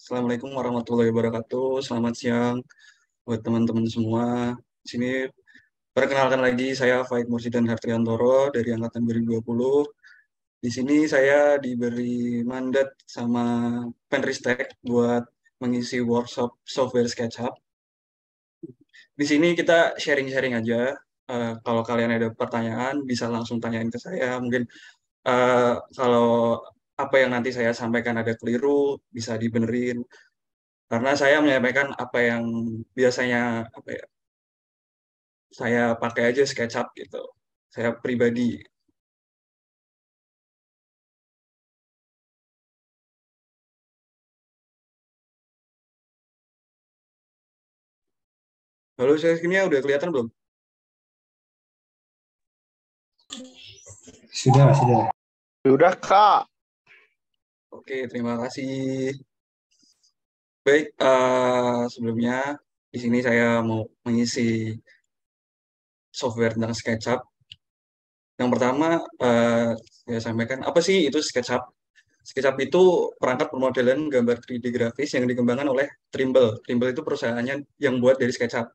Assalamualaikum warahmatullahi wabarakatuh. Selamat siang buat teman-teman semua. Di sini perkenalkan lagi saya Faik Mursidan Hartriantoro dari angkatan 2020. Di sini saya diberi mandat sama Penristek buat mengisi workshop software SketchUp. Di sini kita sharing-sharing aja. Kalau kalian ada pertanyaan bisa langsung tanyain ke saya. Mungkin kalau apa yang nanti saya sampaikan ada keliru bisa dibenerin. Karena saya menyampaikan apa yang biasanya apa ya, saya pakai aja SketchUp gitu. Saya pribadi. Lalu saya ini udah kelihatan belum? Sudah, sudah. Sudah, Kak. Oke, terima kasih. Baik, sebelumnya di sini saya mau mengisi software tentang SketchUp. Yang pertama, saya sampaikan apa sih itu SketchUp? SketchUp itu perangkat pemodelan gambar 3D grafis yang dikembangkan oleh Trimble. Trimble itu perusahaannya yang buat dari SketchUp,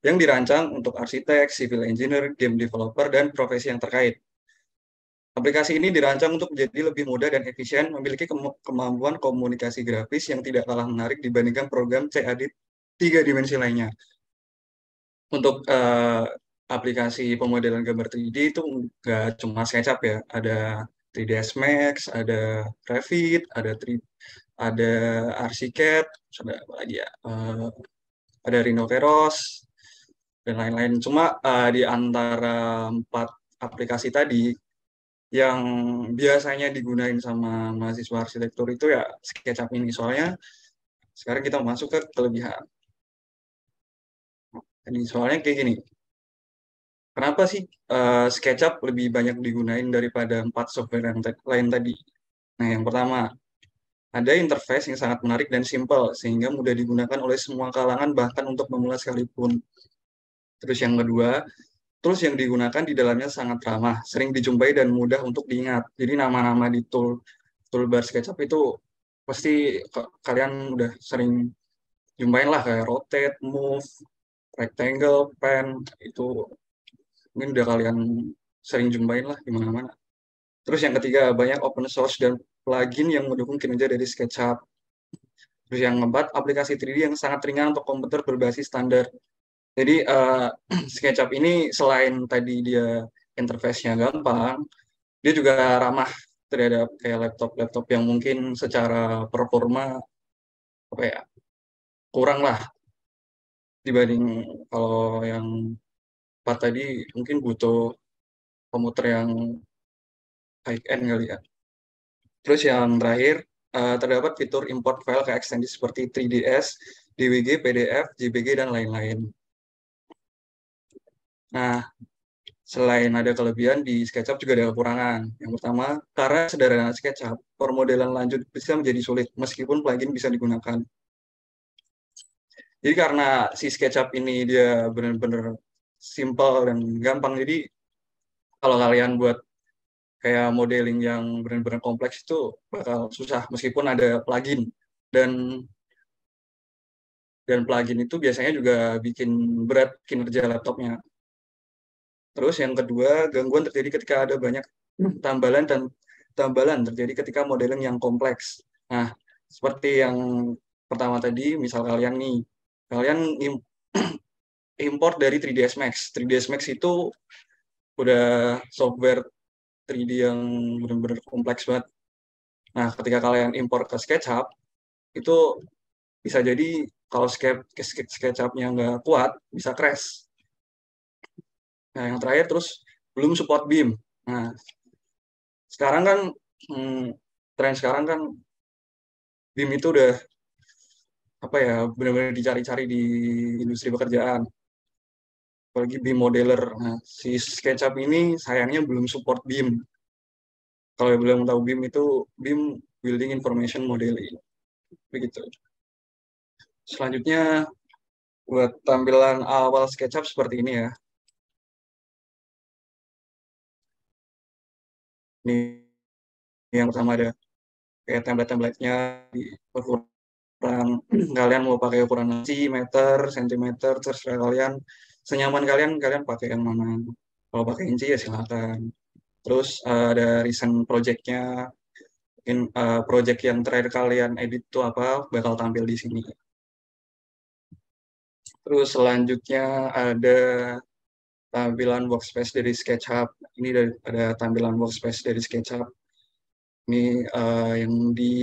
yang dirancang untuk arsitek, civil engineer, game developer, dan profesi yang terkait. Aplikasi ini dirancang untuk menjadi lebih mudah dan efisien, memiliki kemampuan komunikasi grafis yang tidak kalah menarik dibandingkan program CAD tiga dimensi lainnya. Untuk aplikasi pemodelan gambar 3D itu nggak cuma SketchUp ya, ada 3ds Max, ada Revit, ada Archicad, ada apa lagi ya, ada Rhinoceros, dan lain-lain. Cuma di antara empat aplikasi tadi, yang biasanya digunain sama mahasiswa arsitektur itu ya SketchUp ini. Soalnya sekarang kita masuk ke kelebihan. Jadi soalnya kayak gini, kenapa sih SketchUp lebih banyak digunain daripada empat software yang lain tadi? Nah, yang pertama, ada interface yang sangat menarik dan simpel, sehingga mudah digunakan oleh semua kalangan, bahkan untuk pemula sekalipun. Terus yang kedua, tools yang digunakan di dalamnya sangat ramah, sering dijumpai dan mudah untuk diingat. Jadi nama-nama di toolbar SketchUp itu pasti kalian udah sering jumpain lah, kayak rotate, move, rectangle, pen, itu mungkin udah kalian sering jumpain lah di mana-mana. Terus yang ketiga, banyak open source dan plugin yang mendukung kinerja dari SketchUp. Terus yang keempat, aplikasi 3D yang sangat ringan untuk komputer berbasis standar. Jadi SketchUp ini selain tadi dia interface-nya gampang, dia juga ramah terhadap kayak laptop-laptop yang mungkin secara performa apa ya, kurang lah dibanding kalau yang empat tadi mungkin butuh komputer yang high end kali ya. Terus yang terakhir, terdapat fitur import file ke ekstensi seperti 3ds, DWG, PDF, JPG, dan lain-lain. Nah, selain ada kelebihan, di SketchUp juga ada kekurangan. Yang pertama, karena sederhana SketchUp, permodelan lanjut bisa menjadi sulit meskipun plugin bisa digunakan. Jadi karena si SketchUp ini dia benar-benar simple dan gampang, jadi kalau kalian buat kayak modeling yang benar-benar kompleks itu bakal susah meskipun ada plugin. Dan plugin itu biasanya juga bikin berat kinerja laptopnya. Terus yang kedua, gangguan terjadi ketika ada banyak tambalan dan tambalan terjadi ketika modeling yang kompleks. Nah, seperti yang pertama tadi, misal kalian nih, kalian import dari 3ds Max. 3ds Max itu udah software 3D yang benar-benar kompleks banget. Nah, ketika kalian import ke SketchUp, itu bisa jadi kalau SketchUp-nya nggak kuat, bisa crash. Nah, yang terakhir terus belum support BIM. Nah, sekarang kan tren sekarang kan BIM itu udah apa ya, benar-benar dicari-cari di industri pekerjaan. Apalagi BIM modeler. Nah, si SketchUp ini sayangnya belum support BIM. Kalau yang belum tahu BIM itu BIM Building Information Modeling. Begitu. Selanjutnya buat tampilan awal SketchUp seperti ini ya. Ini yang pertama ada kayak template-templatenya di ukuran kalian mau pakai ukuran inci, meter, sentimeter, terserah kalian. Senyaman kalian, kalian pakai yang mana. Kalau pakai inci ya silakan. Terus ada recent project-nya, mungkin project yang terakhir kalian edit itu apa, bakal tampil di sini. Terus selanjutnya ada tampilan workspace dari SketchUp. Ini ada tampilan workspace dari SketchUp. Ini yang di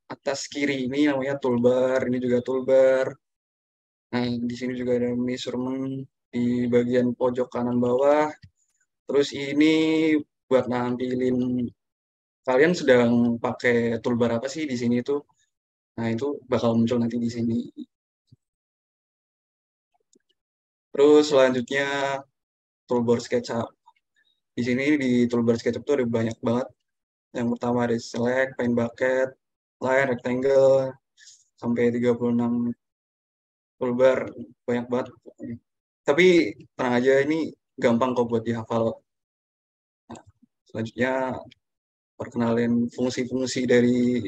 atas kiri ini namanya toolbar, ini juga toolbar. Nah, di sini juga ada measurement di bagian pojok kanan bawah. Terus ini buat nampilin kalian sedang pakai toolbar apa sih di sini tuh. Nah, itu bakal muncul nanti di sini. Terus selanjutnya toolbar SketchUp. Di sini di toolbar SketchUp tuh ada banyak banget. Yang pertama ada select, paint bucket, line, rectangle, sampai 36 toolbar, banyak banget. Tapi tenang aja, ini gampang kok buat dihafal. Nah, selanjutnya perkenalin fungsi-fungsi dari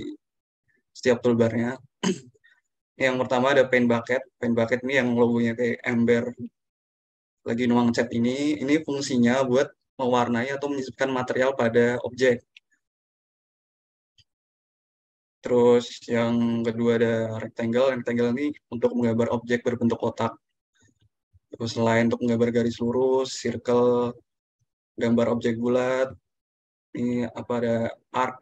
setiap toolbarnya. Yang pertama ada paint bucket. Paint bucket ini yang logonya kayak ember lagi nuang cat ini fungsinya buat mewarnai atau menyisipkan material pada objek. Terus yang kedua ada rectangle. Rectangle ini untuk menggambar objek berbentuk kotak. Terus selain untuk menggambar garis lurus, circle, gambar objek bulat. Ini apa ada arc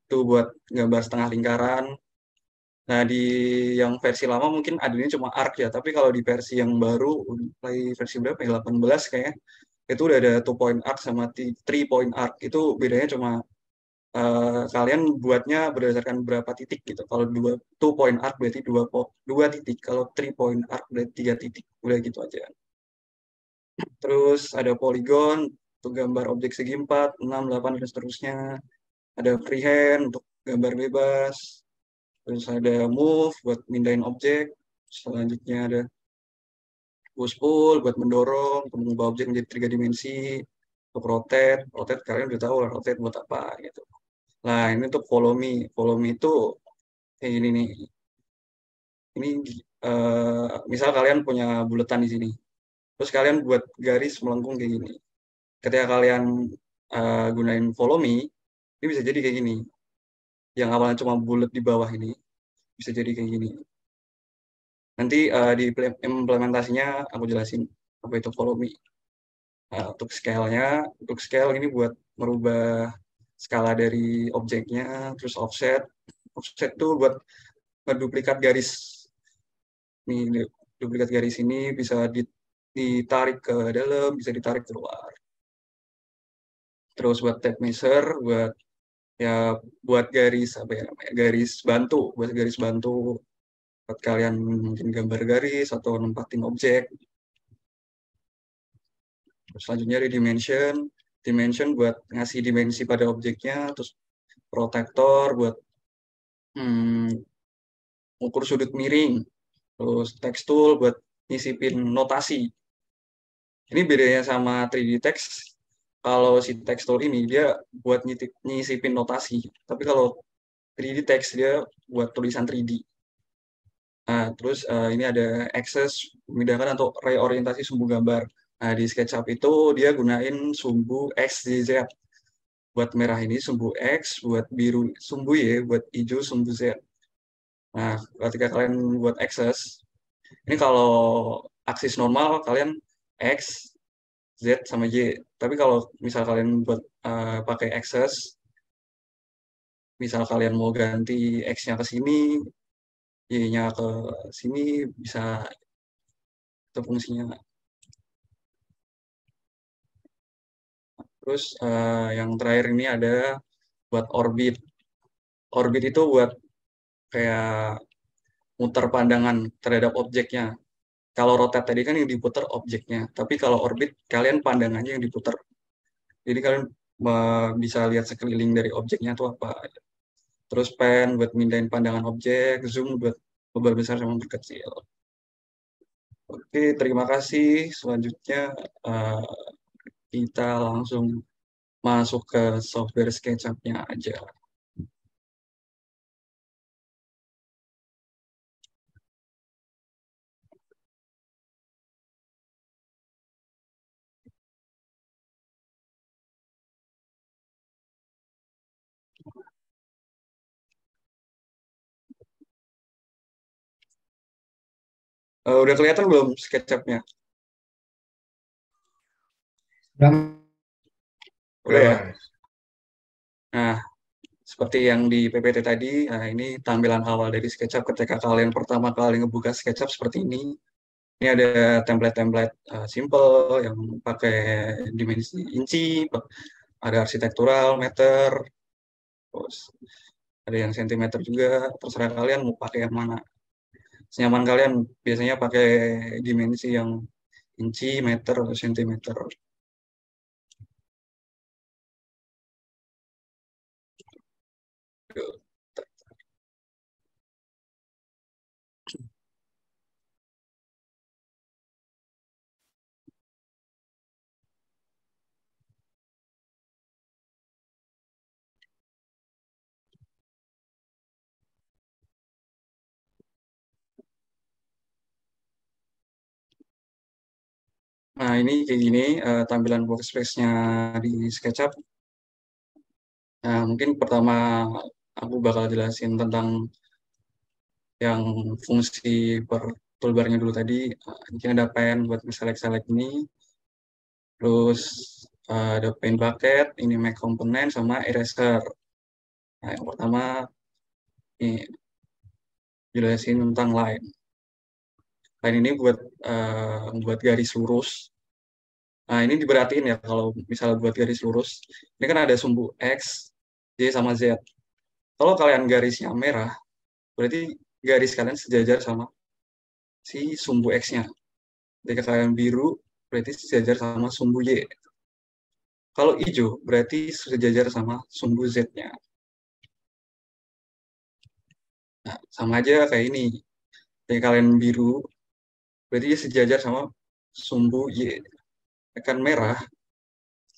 itu buat gambar setengah lingkaran. Nah, di yang versi lama mungkin adanya cuma arc ya, tapi kalau di versi yang baru, mulai versi berapa ya, 18 kayaknya, itu udah ada 2 point arc sama 3 point arc. Itu bedanya cuma kalian buatnya berdasarkan berapa titik gitu. Kalau 2 point arc berarti dua titik, kalau 3 point arc berarti 3 titik. Udah gitu aja. Terus ada polygon untuk gambar objek segi 4, 6, 8, dan seterusnya. Ada freehand untuk gambar bebas. Terus ada move buat mindahin objek. Selanjutnya ada push pull buat mendorong, untuk mengubah objek menjadi 3 dimensi. Untuk rotate, rotate kalian udah tahu lah rotate buat apa gitu. Nah, ini untuk follow me. Follow me itu kayak gini nih. Ini misal kalian punya buletan di sini. Terus kalian buat garis melengkung kayak gini. Ketika kalian gunain follow me, ini bisa jadi kayak gini. Yang awalnya cuma bulat di bawah ini bisa jadi kayak gini. Nanti di implementasinya aku jelasin apa itu follow me. Untuk untuk scale ini buat merubah skala dari objeknya, terus offset. Offset tuh buat menduplikat garis. Nih, duplikat garis ini bisa ditarik ke dalam, bisa ditarik keluar. Terus buat tape measure, ya buat garis apa ya namanya, buat garis bantu buat kalian mungkin gambar garis atau nempatin objek. Terus selanjutnya ada dimension. Dimension buat ngasih dimensi pada objeknya. Terus protektor buat hmm, ukur sudut miring. Terus text tool buat nyisipin notasi. Ini bedanya sama 3D text. Kalau si text tool ini dia buat nyisipin notasi. Tapi kalau 3D text dia buat tulisan 3D. Nah, terus ini ada access, memindahkan atau reorientasi sumbu gambar. Nah, di SketchUp itu dia gunain sumbu X, Y, Z. Buat merah ini sumbu X, buat biru sumbu Y, buat hijau sumbu Z. Nah, ketika kalian buat access, ini kalau aksis normal kalian X, Z, sama Y. Tapi kalau misal kalian buat pakai access, misal kalian mau ganti X-nya ke sini, Y-nya ke sini, bisa itu fungsinya. Terus yang terakhir ini ada buat orbit. Orbit itu buat kayak muter pandangan terhadap objeknya. Kalau rotate tadi kan yang diputar objeknya, tapi kalau orbit kalian pandangannya yang diputar. Jadi kalian bisa lihat sekeliling dari objeknya itu apa. Terus pen buat mindahin pandangan objek, zoom buat memperbesar sama memperkecil. Oke, terima kasih. Selanjutnya eh, kita langsung masuk ke software SketchUp-nya aja. Udah kelihatan belum SketchUp-nya? Udah, Udah ya? Mas. Nah, seperti yang di PPT tadi, nah ini tampilan awal dari SketchUp ketika kalian pertama kali ngebuka SketchUp seperti ini. Ini ada template-template simple yang pakai dimensi inci, ada arsitektural, meter, terus ada yang sentimeter juga. Terserah kalian mau pakai yang mana. Senyaman kalian biasanya pakai dimensi yang inci, meter, atau sentimeter. Nah, ini kayak gini tampilan workspace-nya di SketchUp. Nah, mungkin pertama aku bakal jelasin tentang yang fungsi per toolbar-nya dulu tadi. Mungkin ada pen buat select-select ini. Terus ada paint bucket, ini make component, sama eraser. Nah, yang pertama ini jelasin tentang line. Line ini buat garis lurus. Nah, ini diperhatiin ya kalau misal buat garis lurus. Ini kan ada sumbu X, Y, sama Z. Kalau kalian garisnya merah, berarti garis kalian sejajar sama si sumbu X-nya. Jika kalian biru, berarti sejajar sama sumbu Y. Kalau hijau, berarti sejajar sama sumbu Z-nya. Nah, sama aja kayak ini. Jika kalian biru, berarti dia sejajar sama sumbu Y. Kan merah,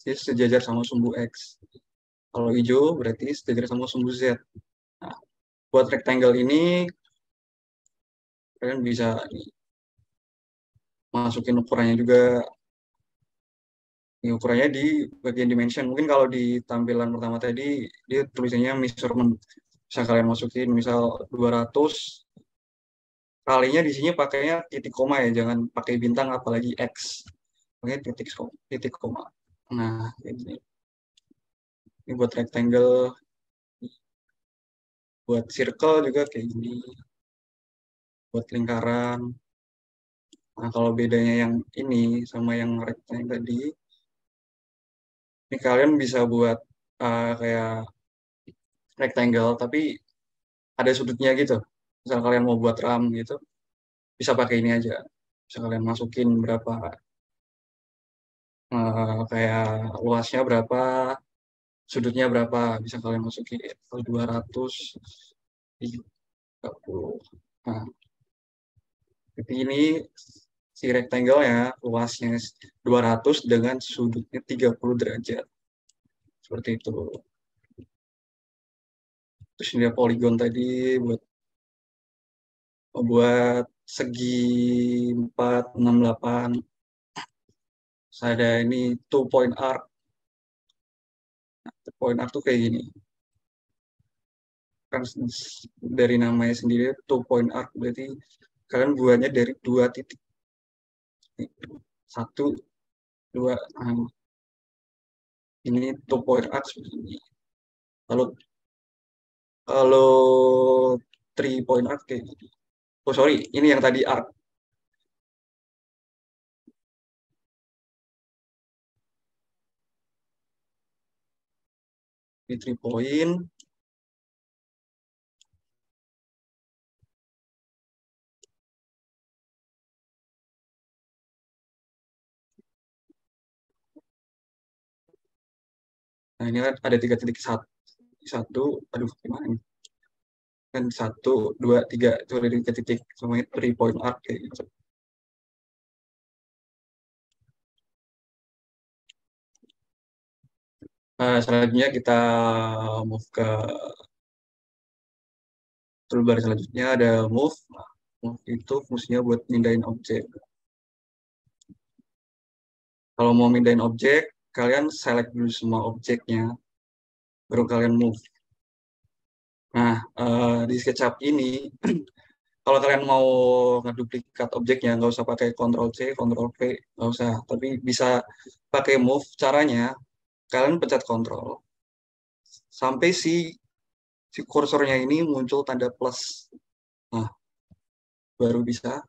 dia sejajar sama sumbu X. Kalau hijau, berarti sejajar sama sumbu Z. Nah, buat rectangle ini, kalian bisa masukin ukurannya juga. Ini ukurannya di bagian dimension. Mungkin kalau di tampilan pertama tadi, dia tulisannya measurement. Bisa kalian masukin, misal 200, kalinya di sini pakainya titik koma ya, jangan pakai bintang apalagi X. Pakai titik koma. Nah, kayak gini. Ini buat rectangle, buat circle juga kayak gini, buat lingkaran. Nah, kalau bedanya yang ini sama yang rectangle tadi, ini kalian bisa buat kayak rectangle, tapi ada sudutnya gitu. Misal kalian mau buat ram gitu, bisa pakai ini aja. Bisa kalian masukin berapa, kayak luasnya berapa, sudutnya berapa, bisa kalian masukin. Kalau 200, 30. Nah, seperti ini si rectangle ya, luasnya 200 dengan sudutnya 30 derajat. Seperti itu. Terus ini ada poligon tadi buat buat segi 468. Saya ada ini two point arc. Two point arc tuh kayak gini. Kan dari namanya sendiri two point arc berarti kalian buatnya dari dua titik. Satu, dua. Nah, ini two point arc seperti ini. Kalau kalau three point arc kayak gini. Oh sorry, ini yang tadi arc. Ini three point. Nah ini kan ada tiga titik satu. Satu, aduh gimana ini? Kan satu, dua, tiga. Itu ada tiga titik. Semuanya three point arc kayak gitu. Selanjutnya kita move ke toolbar selanjutnya ada move. Move itu fungsinya buat mindahin objek. Kalau mau mindahin objek, kalian select dulu semua objeknya, baru kalian move. Nah, di SketchUp ini, kalau kalian mau ngeduplikat objeknya, nggak usah pakai Ctrl C, Ctrl V, nggak usah. Tapi bisa pakai move. Caranya, kalian pencet Ctrl, sampai si kursornya ini muncul tanda plus. Nah, baru bisa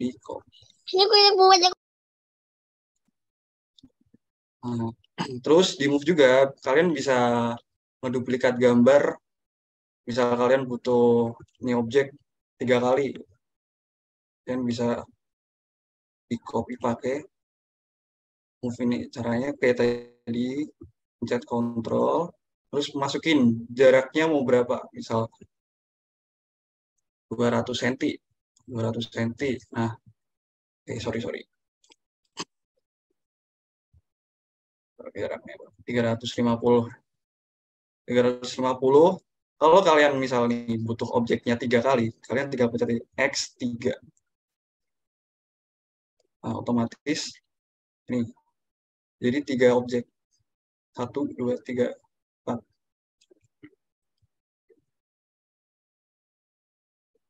di copy. Ini gue yang buat yang Nah, terus di move juga, kalian bisa ngeduplikat gambar. Misal kalian butuh ini objek 3 kali, kalian bisa di copy pakai move ini. Caranya kayak tadi, pencet Ctrl, terus masukin jaraknya mau berapa. Misal 200 cm. 200 cm. Nah, sorry. Jaraknya 350. 350. Kalau kalian misal nih butuh objeknya 3 kali, kalian tinggal pencet X3. Nah, otomatis ini jadi 3 objek. 1, 2, 3, 4.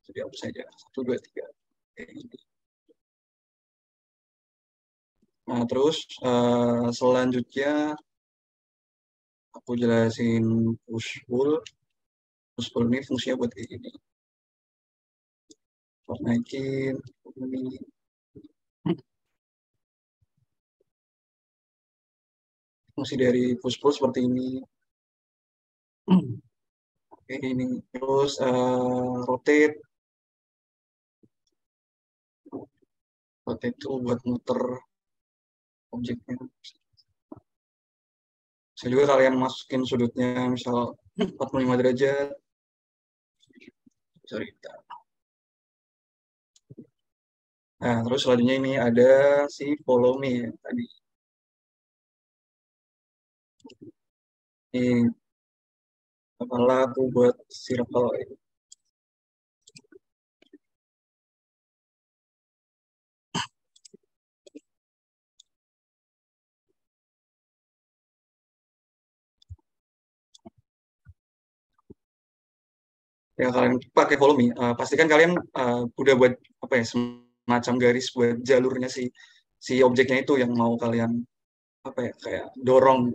Jadi hapus saja. 1, 2, 3. Kayak gini. Nah, terus selanjutnya aku jelasin push pull. Push pull ini fungsinya buat kayak gini. Naikin ini. Fungsi dari push pull seperti ini. Kayak gini. Terus rotate. Rotate itu buat muter objeknya. Bisa juga kalian masukin sudutnya misal 45 derajat. Sorry. Nah, terus selanjutnya ini ada si follow me tadi. Ini kepala aku buat circle ini. Ya, kalian pakai follow me, pastikan kalian udah buat apa ya, semacam garis buat jalurnya si objeknya itu yang mau kalian apa ya, kayak dorong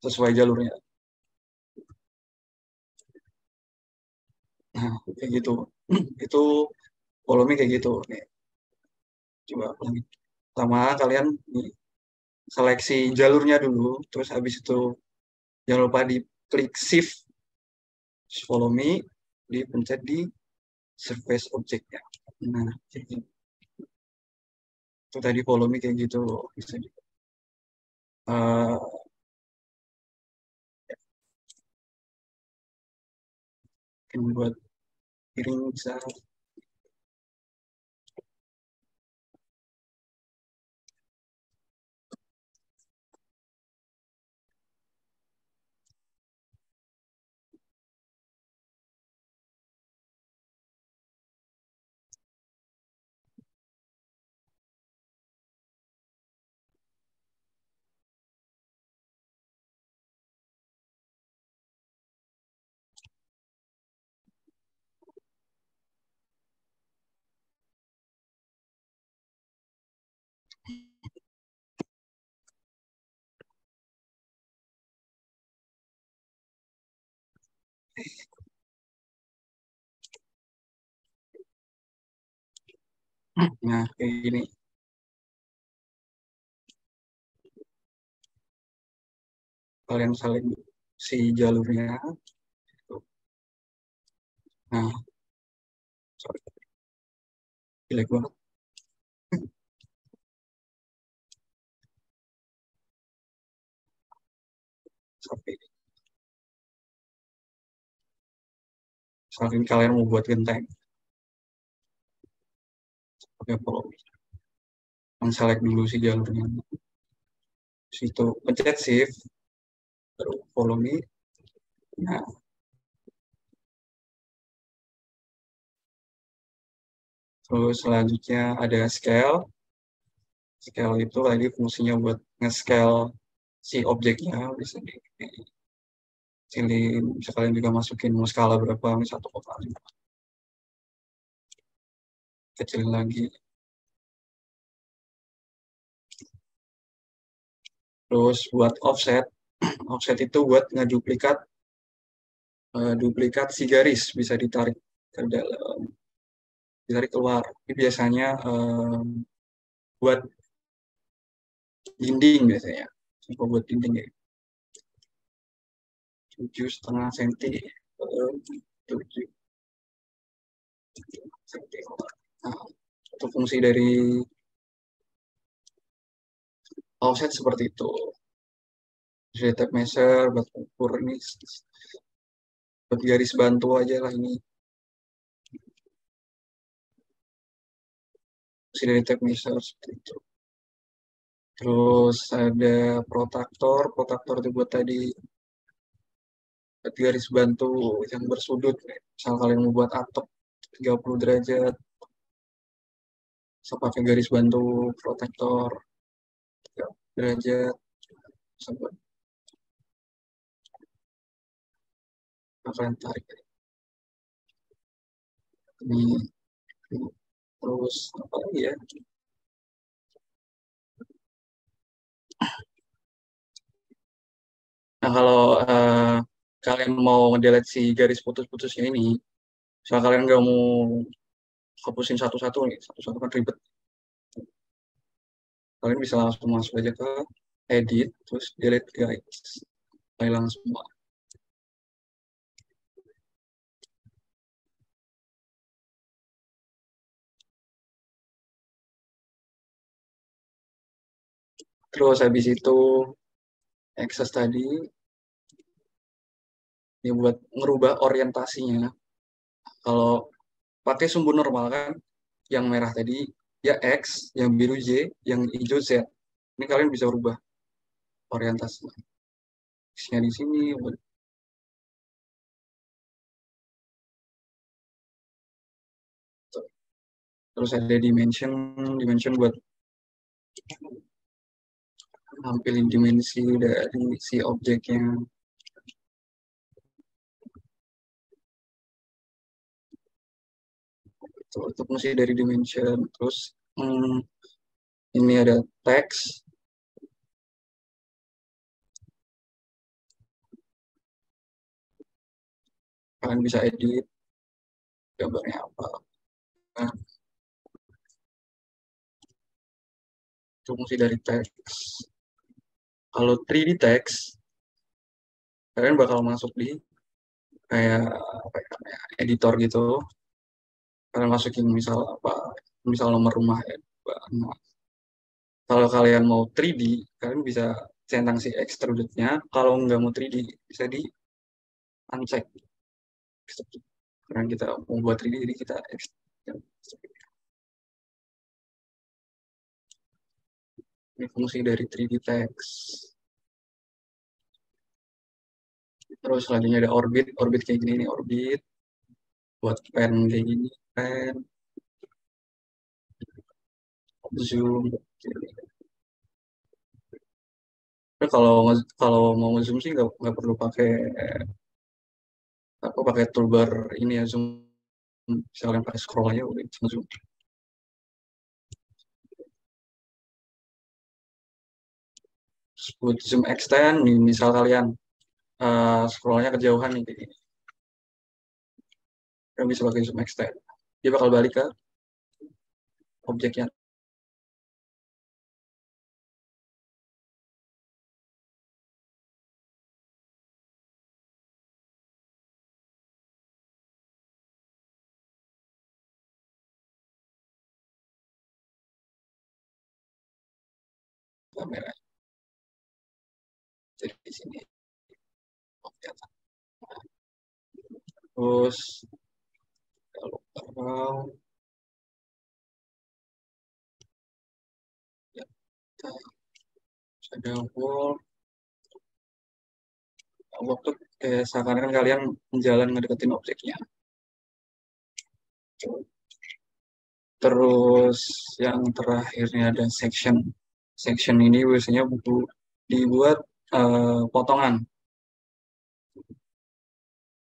sesuai jalurnya. Nah, kayak gitu. Itu follow me kayak gitu. Nih, coba lagi. Pertama kalian nih, seleksi jalurnya dulu, terus habis itu jangan lupa di klik shift follow me, dipencet di surface objeknya. Nah, kayak gitu. Itu tadi follow me kayak gitu. Bisa di, uh, buat piring bisa. Nah, kayak gini. Kalian saling si jalurnya. Nah, sorry, jelek banget. Sampai saling kalian mau buat genteng. Oke, follow. Select dulu si jalurnya. Situ pencet shift, baru follow me. Nah, terus selanjutnya ada scale. Scale itu tadi fungsinya buat nge-scale si objeknya. Bisa di sini, bisa kalian juga masukin mau skala berapa, misal 1,5. kecilin lagi. Terus buat offset, offset itu buat ngeduplikat duplikat si garis bisa ditarik ke dalam, ditarik keluar. Ini biasanya buat dinding biasanya. Coba buat dinding ya. 7,5 cm. 7 cm. Nah, itu fungsi dari offset seperti itu. Jadi tape measure buat ukur ini, buat garis bantu aja lah ini. Fungsi dari tape measure seperti itu. Terus ada protractor, protractor itu buat tadi garis bantu yang bersudut. Misal kalian mau buat atap 30 derajat, bisa pakai garis bantu protektor 30 derajat, bisa buat kalian tarik ini. Terus apa lagi ya? Nah, kalau kalian mau ngedelete si garis putus-putusnya ini, misalnya kalian nggak mau hapusin satu-satu nih, satu-satu kan ribet. Kalian bisa langsung masuk aja ke edit, terus delete guys. Hilang semua. Terus habis itu access tadi, ini buat ngerubah orientasinya. Kalau pakai sumbu normal kan, yang merah tadi ya X, yang biru Y, yang hijau Z. Ini kalian bisa rubah orientasinya. X-nya di sini. Terus ada dimension, dimension buat nampilin dimensi dari si objeknya. Itu fungsi dari dimension. Terus ini ada teks. Kalian bisa edit gambarnya apa. Nah, itu fungsi dari teks. Kalau 3D teks, kalian bakal masuk di kayak apa ya, kayak editor gitu. Kalian masukin misal apa, misal nomor rumah ya. Nah, kalau kalian mau 3D, kalian bisa centang si extrude-nya. Kalau nggak mau 3D, bisa di uncheck. Karena kita mau buat 3D, jadi kita extrude. Ini fungsi dari 3D text. Terus selanjutnya ada orbit. Orbit kayak gini nih, orbit. Buat pen kayak gini, pen. Zoom. Tapi kalau mau zoom sih nggak perlu pakai apa, pakai toolbar ini ya, zoom. Misalnya pakai scroll aja udah bisa zoom. Terus buat zoom extend nih, misal kalian scrollnya kejauhan nih kayak gini. Kalian bisa pakai zoom extend. Dia bakal balik ke objeknya. Kamera. Jadi di sini objek. Terus kalau ya, kita ada wall. Waktu kayak seakan-akan kalian jalan ngedeketin objeknya. Terus yang terakhirnya ada section. Section ini biasanya butuh dibuat potongan.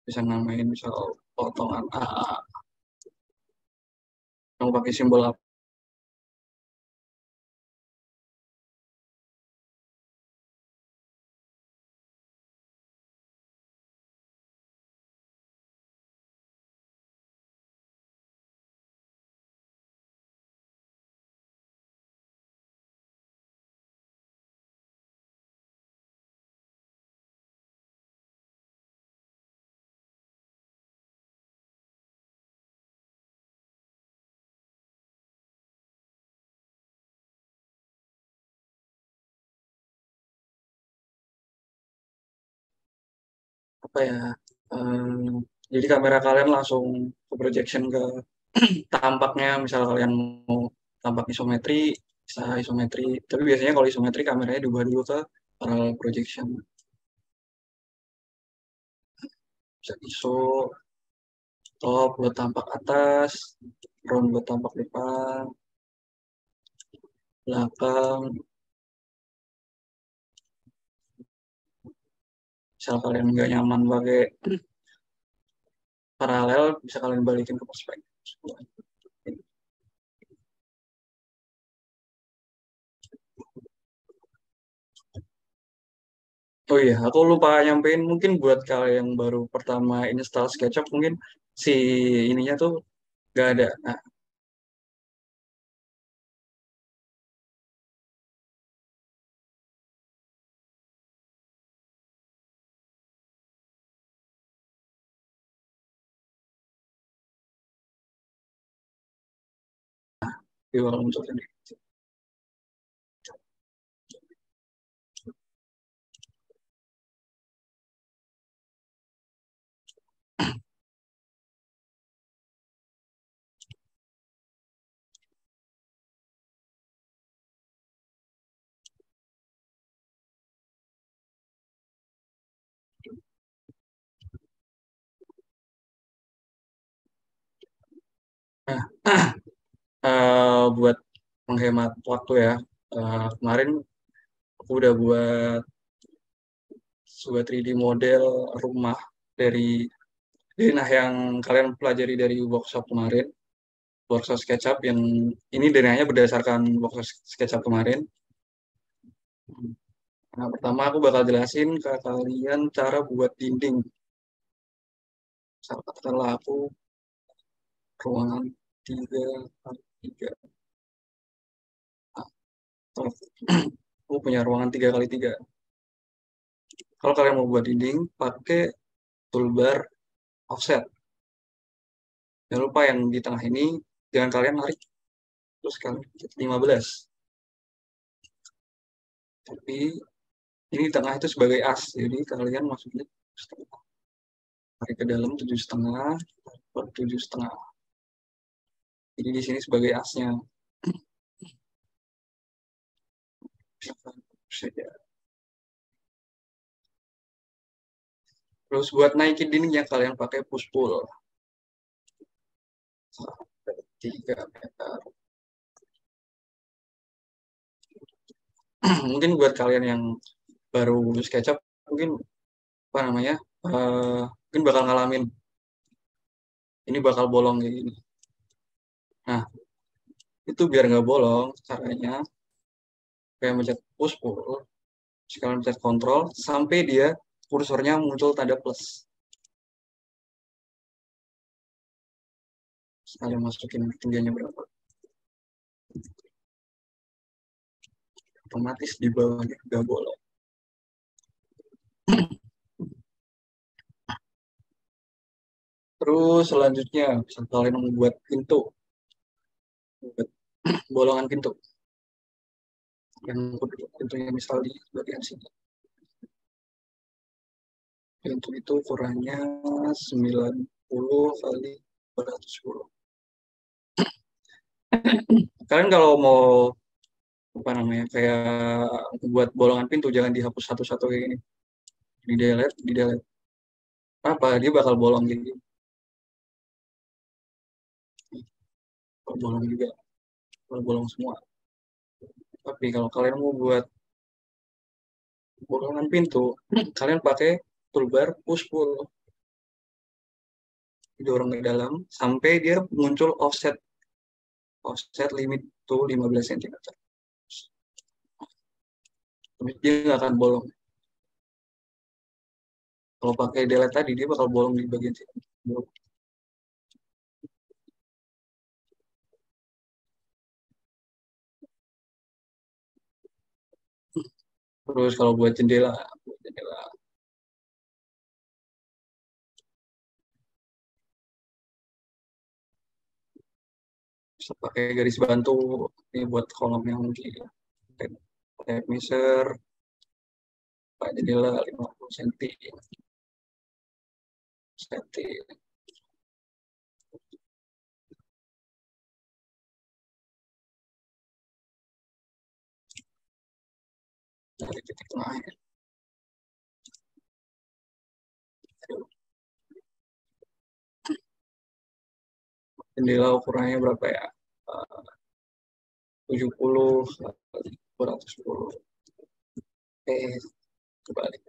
Bisa namain misal potongan A. mau pakai simbol apa. Apa ya? Em, jadi kamera kalian langsung ke projection ke tampaknya. Misal kalian mau tampak isometri, bisa isometri. Tapi biasanya kalau isometri kameranya diubah dulu ke parallel projection. Bisa ISO, top buat tampak atas, front buat tampak depan, belakang. Misal kalian nggak nyaman pakai paralel, bisa kalian balikin ke perspektif. Oh iya, aku lupa nyampein mungkin buat kalian yang baru pertama install SketchUp mungkin si ininya tuh nggak ada. Nah, di bakal muncul ini. Nah, buat menghemat waktu ya, kemarin aku udah buat sebuah 3D model rumah dari denah yang kalian pelajari dari workshop kemarin, workshop SketchUp yang ini denahnya berdasarkan workshop SketchUp kemarin. Nah, pertama aku bakal jelasin ke kalian cara buat dinding. Misal katakanlah aku ruangan 3 kali 3. Atau aku punya ruangan 3 kali 3. Kalau kalian mau buat dinding, pakai toolbar offset. Jangan lupa yang di tengah ini, jangan kalian narik. Terus kalian pencet 15. Tapi ini di tengah itu sebagai as. Jadi kalian masuknya setengah. Tarik ke dalam 7,5. Per 7,5. Jadi di sini sebagai asnya. Terus buat naikin dindingnya kalian pakai push pull. 3 meter. Mungkin buat kalian yang baru SketchUp, mungkin apa namanya, mungkin bakal ngalamin ini bakal bolong kayak gini. Nah, itu biar nggak bolong, caranya kayak mencet push pull, sekalian mencet kontrol sampai dia kursornya muncul tanda plus. Sekalian masukin ketinggiannya berapa, otomatis di bawahnya nggak bolong. Terus selanjutnya, bisa kalian membuat pintu, buat bolongan pintu. Yang pintunya misal di bagian sini. Pintu itu ukurannya 90 kali 210. Kalian kalau mau apa namanya kayak buat bolongan pintu jangan dihapus satu-satu kayak gini. Di delete, di delete. Apa? Dia bakal bolong jadi bakal bolong juga, bakal bolong semua. Tapi kalau kalian mau buat bolongan pintu, kalian pakai toolbar push pull, didorong ke dalam sampai dia muncul offset offset limit tuh 15 cm. Tapi dia nggak akan bolong. Kalau pakai delete tadi, dia bakal bolong di bagian sini. Terus kalau buat jendela bisa pakai garis bantu. Ini buat kolomnya mungkin. Tape measure, pakai jendela 50 cm. Setting. Dari titik tengahnya. Jendela ukurannya berapa ya? 70 210. Kebalik.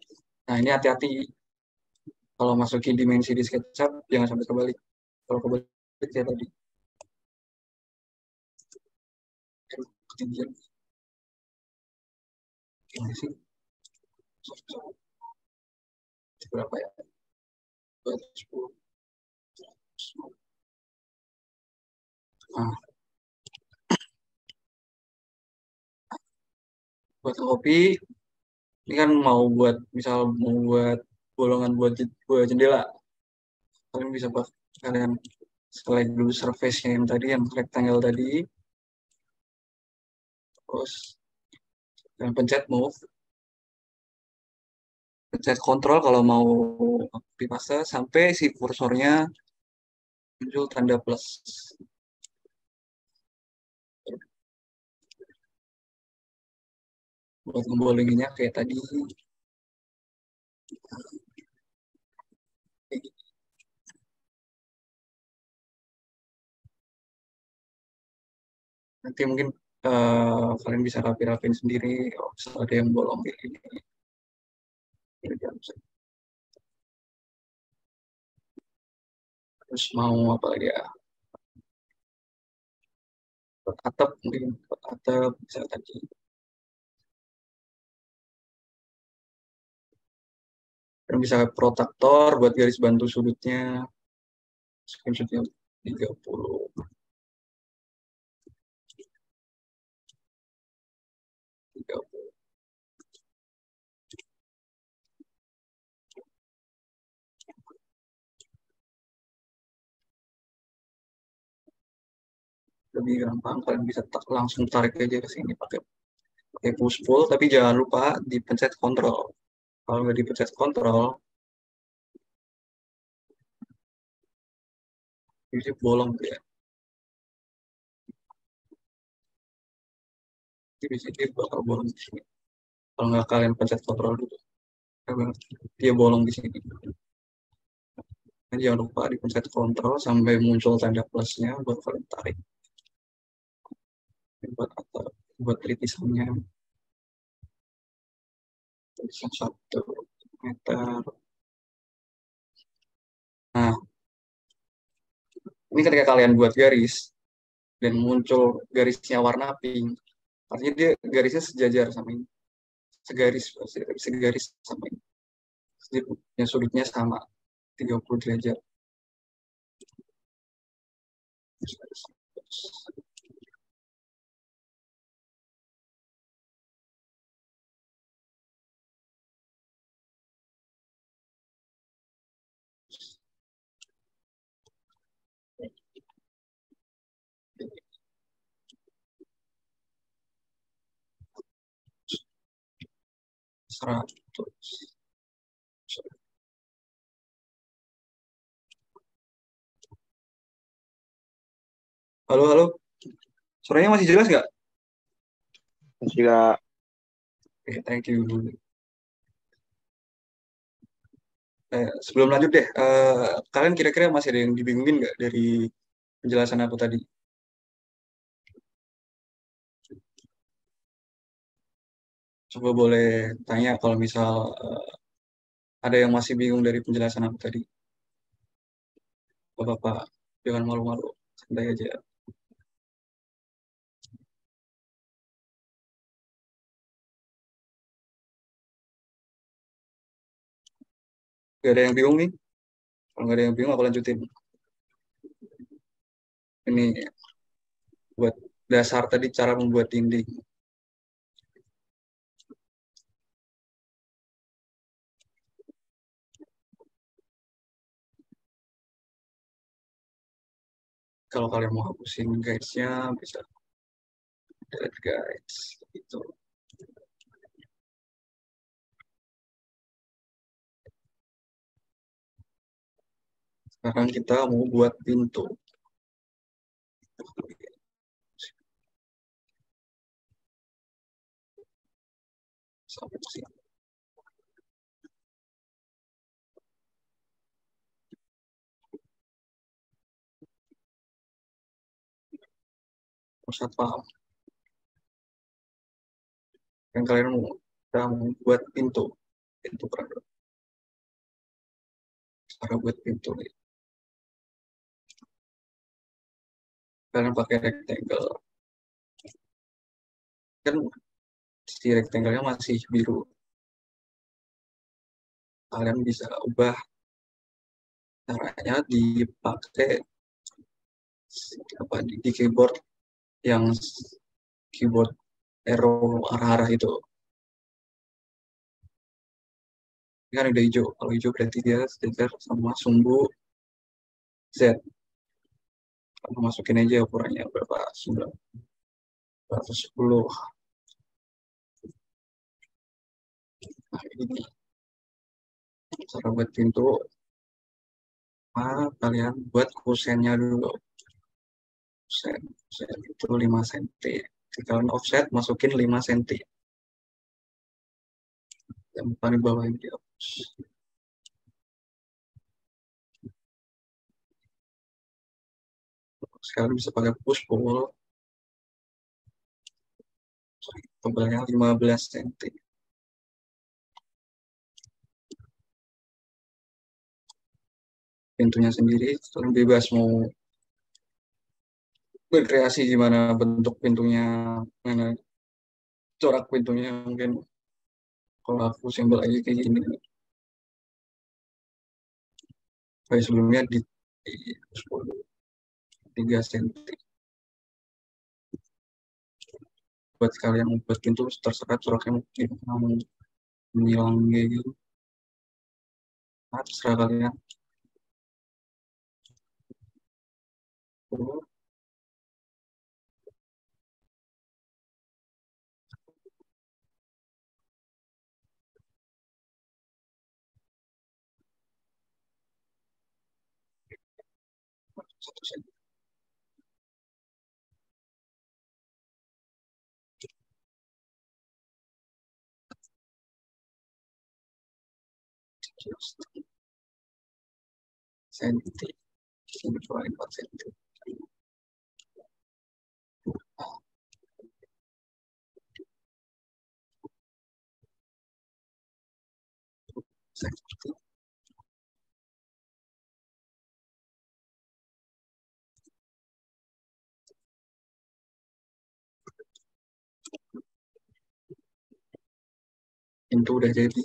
Nah, ini hati-hati kalau masukin dimensi di SketchUp jangan sampai kebalik. Kalau kebalik ya tadi ketinggian ini sih berapa ya? 210. Nah, buat kopi ini kan mau buat misal mau buat bolongan buat jendela, kalian bisa buat kalian select dulu surface-nya yang tadi yang rectangle tadi, terus kalian pencet move, pencet control kalau mau copy paste sampai si kursornya muncul tanda plus. Buat ngebolinginnya kayak tadi. Nanti mungkin kalian bisa rapi-rapin sendiri. Oh, ada yang bolong kayak gini. Terus mau apa lagi ya? Buat atap mungkin, buat atap bisa tadi. Dan bisa protektor buat garis bantu sudutnya. Screenshotnya 30. 30. Lebih gampang, kalian bisa langsung tarik aja ke sini pakai pakai push pull, tapi jangan lupa dipencet kontrol. Kalau nggak dipencet kontrol, ini bolong dia. Jadi di sini bakal bolong di sini. Kalau nggak kalian pencet kontrol dulu, dia bolong di sini. Dan jangan lupa dipencet kontrol sampai muncul tanda plusnya buat kalian tarik. Buat atau buat ritisannya tulisan 1 meter. Nah, ini ketika kalian buat garis dan muncul garisnya warna pink, artinya dia garisnya sejajar sama ini, segaris, segaris sama ini. Jadi yang sudutnya sama 30 derajat. Seratus. Halo, halo. Suaranya masih jelas nggak? Masih gak. Oke, thank you. Sebelum lanjut deh, kalian kira-kira masih ada yang dibingungin nggak dari penjelasan aku tadi? Coba boleh tanya kalau misal ada yang masih bingung dari penjelasan aku tadi. Bapak-bapak, jangan malu-malu, santai aja. Gak ada yang bingung nih? Kalau nggak ada yang bingung, aku lanjutin. Ini buat dasar tadi cara membuat dinding. Kalau kalian mau hapusin guides-nya, bisa delete guides. Itu. Sekarang kita mau buat pintu. Sampai ke sini. Harus paham. Dan kalian mau, kita mau buat pintu. Pintu perangkat. Cara buat pintu nih. Kalian pakai rectangle. Kan si rectangle-nya masih biru. Kalian bisa ubah caranya dipakai apa di keyboard yang keyboard arrow arah-arah itu. Ini kan udah hijau. Kalau hijau berarti dia sejajar sama sumbu Z. Kamu masukin aja ukurannya berapa? 910. Nah, ini cara buat pintu. Kalian buat kusennya dulu. Kusen itu 5 cm. Kalian offset, masukin 5 cm. Yang paling bawah ini dihapus. Sekarang bisa pakai push pull. Tebalnya 15 cm. Pintunya sendiri, kalian bebas mau berkreasi gimana bentuk pintunya, mana corak pintunya mungkin. Kalau aku simbol aja kayak gini. Kayak sebelumnya di 10, 3 cm. Buat kalian buat pintu terserah coraknya mungkin mau menghilang kayak gitu. Nah, terserah kalian. Oh, satu cm. Ini kurang 4 cm. Pintu udah jadi.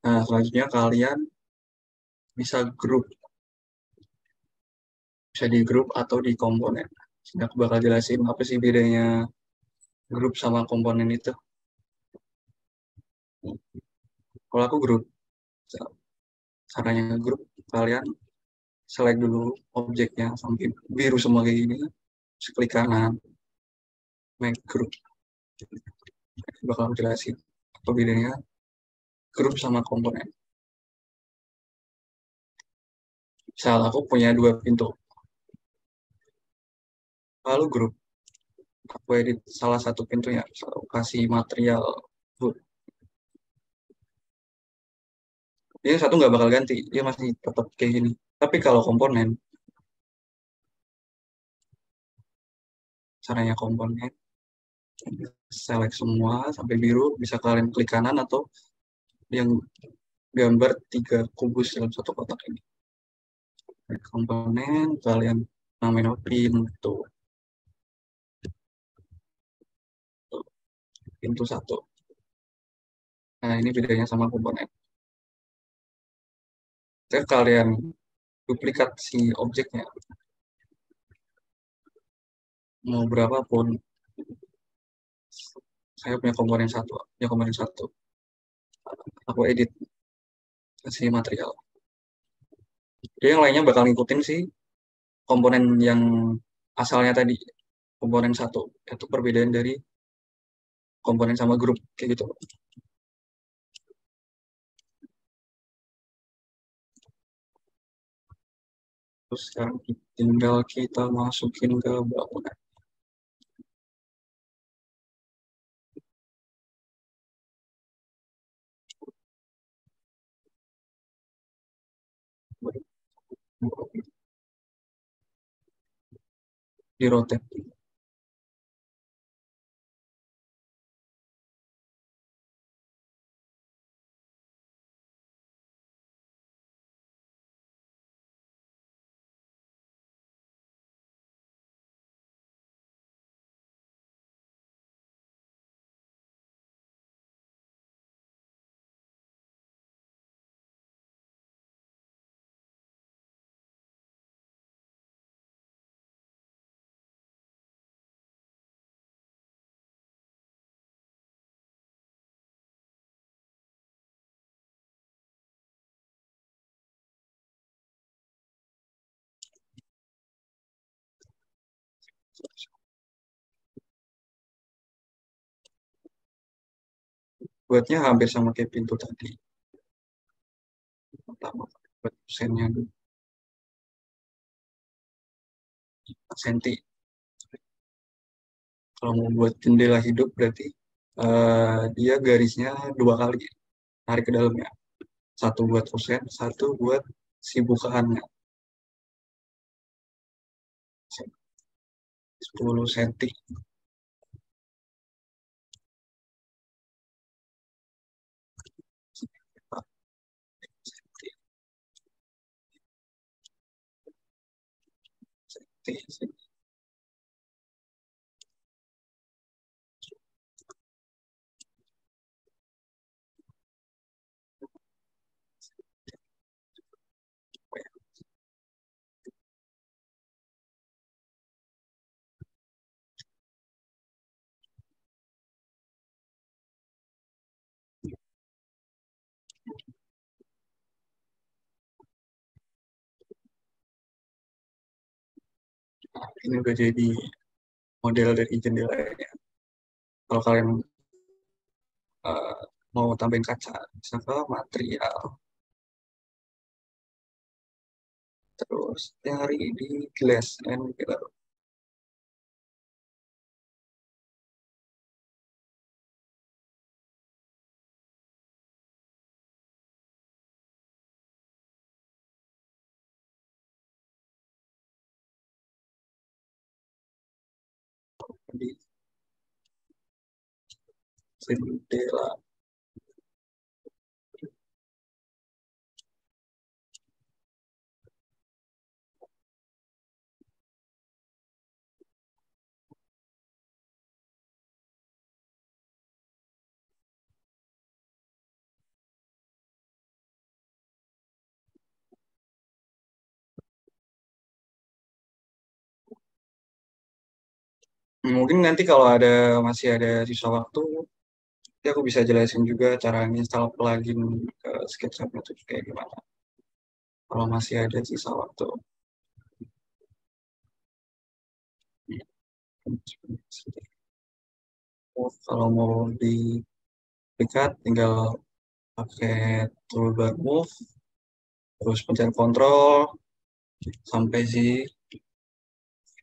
Nah, selanjutnya kalian bisa grup. Bisa di grup atau di komponen. Sini aku bakal jelasin apa sih bedanya grup sama komponen itu. Kalau aku grup, caranya grup, kalian select dulu objeknya sampai biru semua kayak gini. Terus klik kanan, make group. Bakal aku jelasin apa bedanya grup sama komponen. Misal aku punya 2 pintu, lalu grup. Aku edit salah satu pintunya, misal aku kasih material wood. Dia satu nggak bakal ganti, dia masih tetap kayak gini. Tapi kalau komponen, caranya komponen, select semua sampai biru, bisa kalian klik kanan atau yang gambar 3 kubus dalam satu kotak ini. Komponen, kalian namain pintu, pintu satu. Nah, ini bedanya sama komponen. Ketika kalian duplikat si objeknya, mau berapapun, saya punya komponen satu, aku edit si material. Dia yang lainnya bakal ngikutin si komponen yang asalnya tadi, komponen satu. Itu perbedaan dari komponen sama grup, kayak gitu. Terus sekarang tinggal kita masukin ke bangunan. Di rotate. Buatnya hampir sama kayak pintu tadi. Pertama, buat sennya 4 cm. Kalau mau buat jendela hidup berarti dia garisnya 2 kali tarik ke dalamnya. Satu buat kusen, satu buat si bukaannya. 10 cm. Ini udah jadi model dari jendelanya. Kalau kalian eh, mau tambahin kaca, bisa ke material. Terus cari di glass and pillar. Di jendela. Mungkin nanti kalau masih ada sisa waktu, nanti aku bisa jelasin juga cara install plugin ke SketchUp itu kayak gimana. Kalau masih ada sisa waktu. Kalau mau dekat, tinggal pakai toolbar move, terus pencet kontrol sampai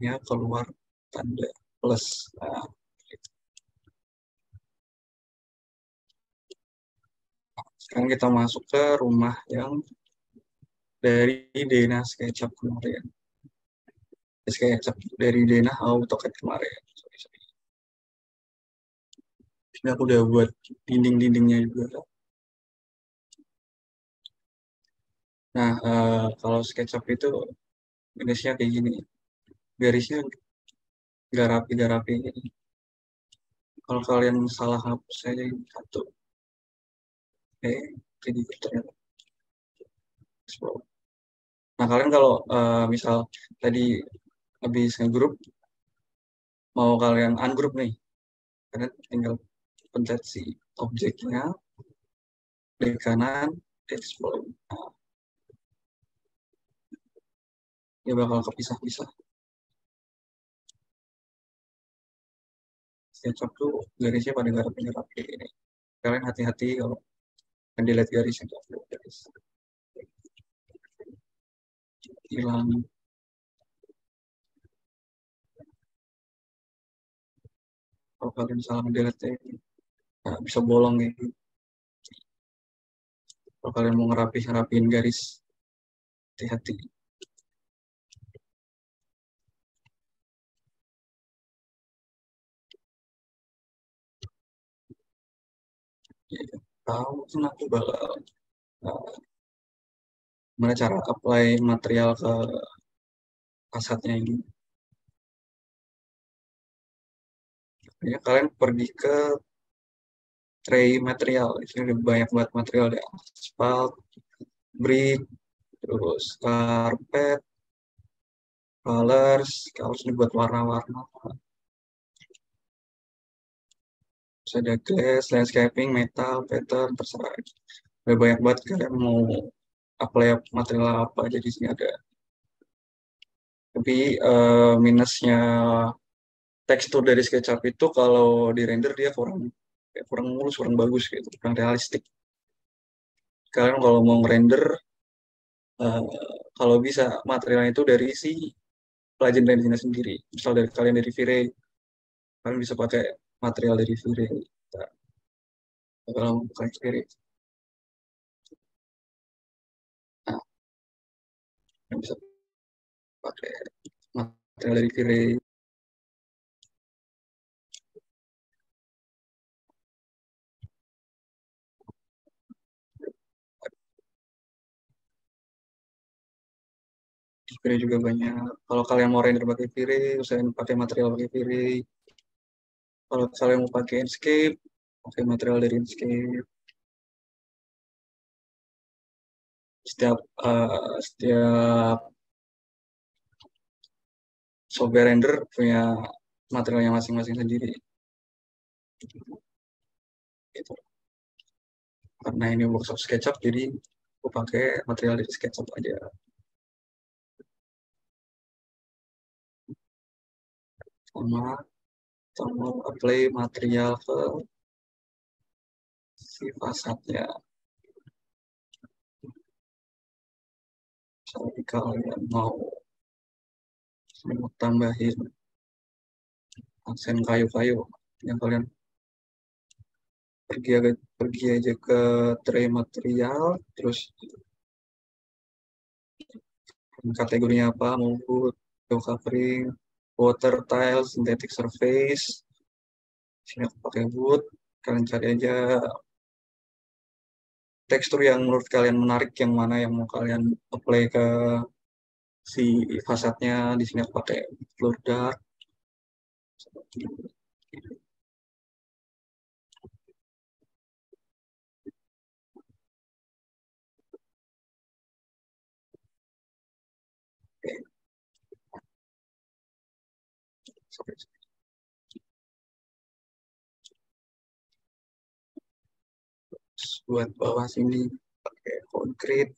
ya keluar tanda plus. Nah, sekarang kita masuk ke rumah yang dari Dena SketchUp kemarin. SketchUp dari Dena AutoCAD kemarin. Sorry, sorry. Ini aku udah buat dinding-dindingnya juga. Nah, kalau SketchUp itu garisnya kayak gini. Garisnya gak rapi. Kalau kalian salah hapus saya satu. Jadi ternyata Nah, kalian kalau misal tadi habis ngegroup, mau kalian ungroup nih, kalian tinggal pencet si objeknya, klik kanan, explode. Nah, dia bakal kepisah-pisah. SketchUp tuh garisnya pada nggak rapi ini. Kalian hati-hati kalau delete garisnya, garis hilang. Kalau kalian salah delete, nah, bisa bolong gitu. Kalau kalian mau ngerapiin garis, hati-hati. Ya, tahu kan aku bakal gimana cara apply material ke fasadnya ini. Ya, kalian pergi ke tray material. Di sini ada banyak banget material ya. Asphalt, brick, terus karpet, colors, colors ini buat warna-warna. Terus ada glass, landscaping, metal, pattern, terserah. Ada banyak banget kalian mau apply material apa aja di sini ada. Tapi minusnya tekstur dari SketchUp itu kalau di render dia kurang mulus, kurang bagus gitu, kurang realistik. Kalian kalau mau render eh, kalau bisa materialnya itu dari si pelajen rendernya sendiri. Misal dari kalian dari V-Ray, kalian bisa pakai material dari V-Ray. Nah, kalau mau pakai V-Ray, nah, kalian bisa pakai material dari V-Ray. V-Ray juga banyak. Kalau kalian mau render pakai V-Ray, usahain pakai material pakai V-Ray. Kalau kalian mau pakai Inkscape, pakai material dari Inkscape. Setiap software render punya materialnya masing-masing sendiri. Gitu. Karena ini workshop SketchUp, jadi aku pakai material dari SketchUp aja. Sama sama apply material ke si fasadnya. Misalnya kalian mau tambahin aksen kayu-kayu, yang kalian pergi aja ke tray material, terus kategorinya apa, mau wood, wall covering, water tile, synthetic surface. Sini aku pakai wood. Kalian cari aja tekstur yang menurut kalian menarik, yang mana yang mau kalian apply ke si fasadnya. Di sini aku pakai blur dark. Oke, sampai buat bawah sini pakai concrete.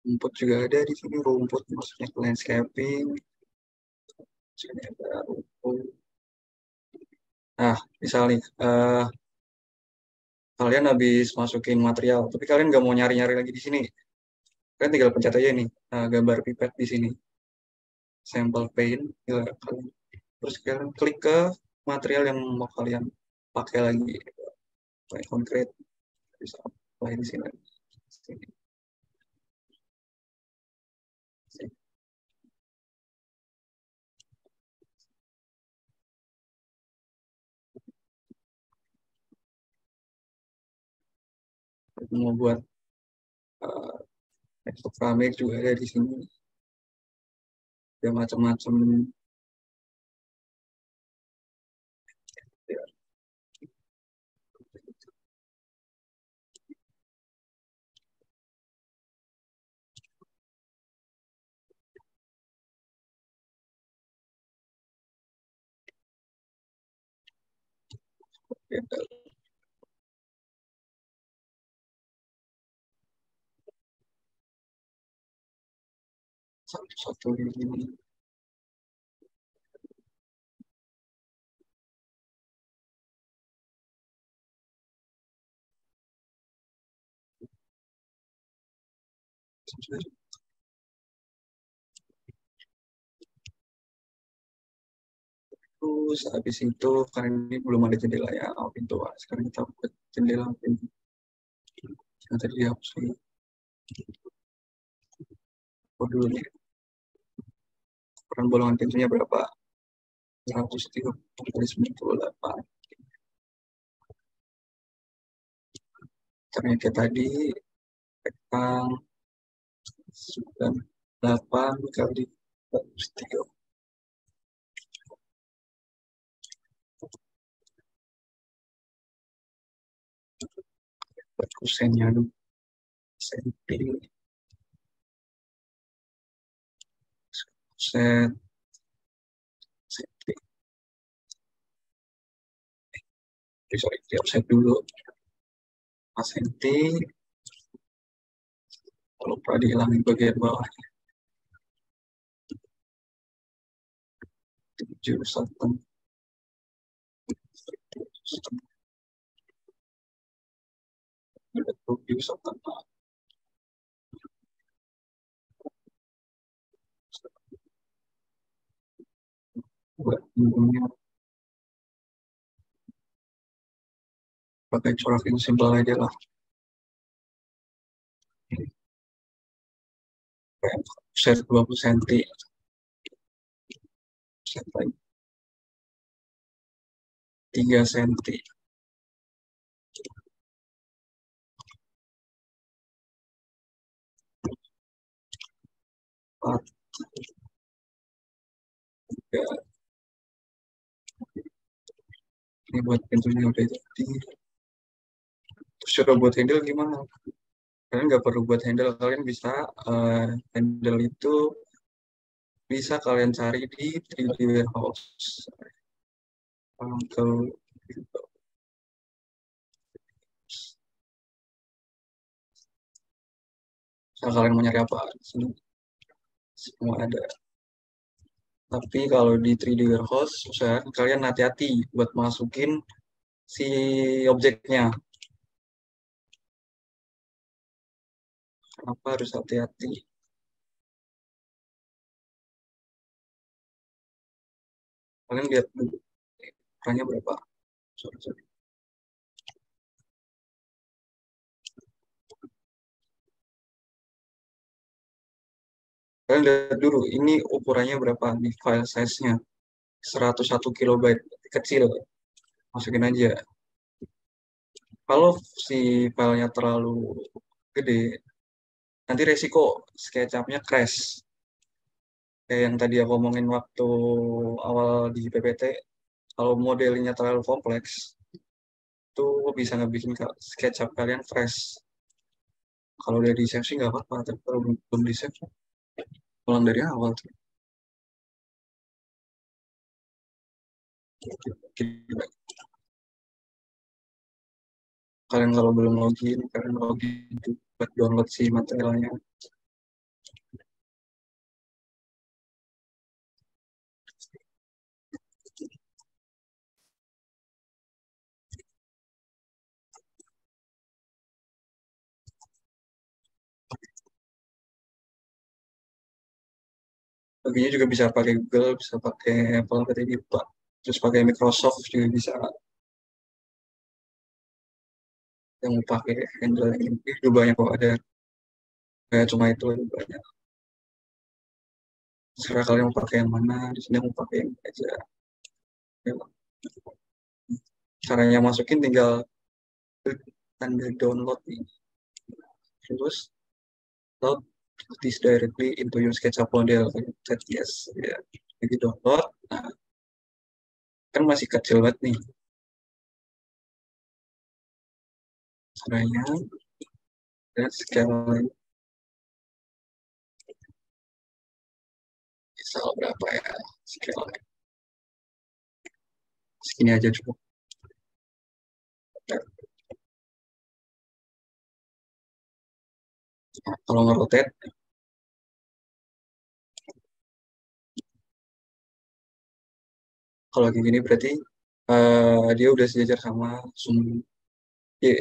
Rumput juga ada di sini, rumput maksudnya landscaping. Sini ada rumput. Nah, misalnya kalian habis masukin material, tapi kalian nggak mau nyari-nyari lagi di sini. Kalian tinggal pencet aja nih gambar pipet di sini, sample paint. Terus kalian klik ke material yang mau kalian pakai lagi, kayak konkret, bisa apply di sini. Sini. Mau buat uh, extra juga ada di sini. ya macam-macam. Ya, ya, satu-satu ini. Terus habis itu karena ini belum ada jendela ya, pintu. Sekarang kita buka jendela pintu. Yang tadi dihapus ini. Oh, dulu nih. Ukuran bolongan pintunya berapa? 130 kali 98. Caranya kayak tadi, pegang 98 kali 130. Kosennya dulu. Senti. Kosen. Senti. Sorry, di offset dulu. 5 senti. Kalau lupa dihilangin bagian bawah. 7 setengah. 7 setengah. Buat ujungnya pakai corak yang simpel aja lah. Set 20 cm. Set lagi 3 cm. 4, 3. Ini buat pintunya udah jadi. Terus coba buat handle gimana? Kalian nggak perlu buat handle. Kalian bisa handle itu bisa kalian cari di 3D Warehouse. Kalau kalian mau nyari apa, sini semua ada. Tapi kalau di 3D Warehouse, usahakan kalian hati-hati buat masukin si objeknya. Kenapa harus hati-hati? Kalian lihat dulu ukurannya berapa. Sorry, sorry. Kalian lihat dulu, ini ukurannya berapa di file size-nya. 101 kilobyte, kecil. Masukin aja. Kalau si filenya terlalu gede, nanti resiko SketchUp-nya crash. Kayak yang tadi aku ngomongin waktu awal di PPT, kalau modelnya terlalu kompleks, itu bisa ngebikin SketchUp kalian crash. Kalau udah di save sih nggak apa-apa, tapi kalau belum di save, ulang dari awal tuh. Kalian kalau belum login, kalian login itu buat download si materialnya. Loginnya juga bisa pakai Google, bisa pakai Apple, tadi Pak. Terus pakai Microsoft juga bisa. Yang mau pakai handle ini juga banyak kok, ada kayak cuma itu ada banyak. Sekarang kalian mau pakai yang mana? Di sini mau pakai yang aja. Ya, caranya masukin tinggal klik tanda download nih. Terus load this directly into your SketchUp model. Set yes, ya. Jadi download. Nah, kan masih kecil banget nih caranya. Dan scale misal berapa ya scale segini aja cukup. Nah, kalau nge-rotate, kalau kayak gini berarti dia udah sejajar sama zoom. Ya,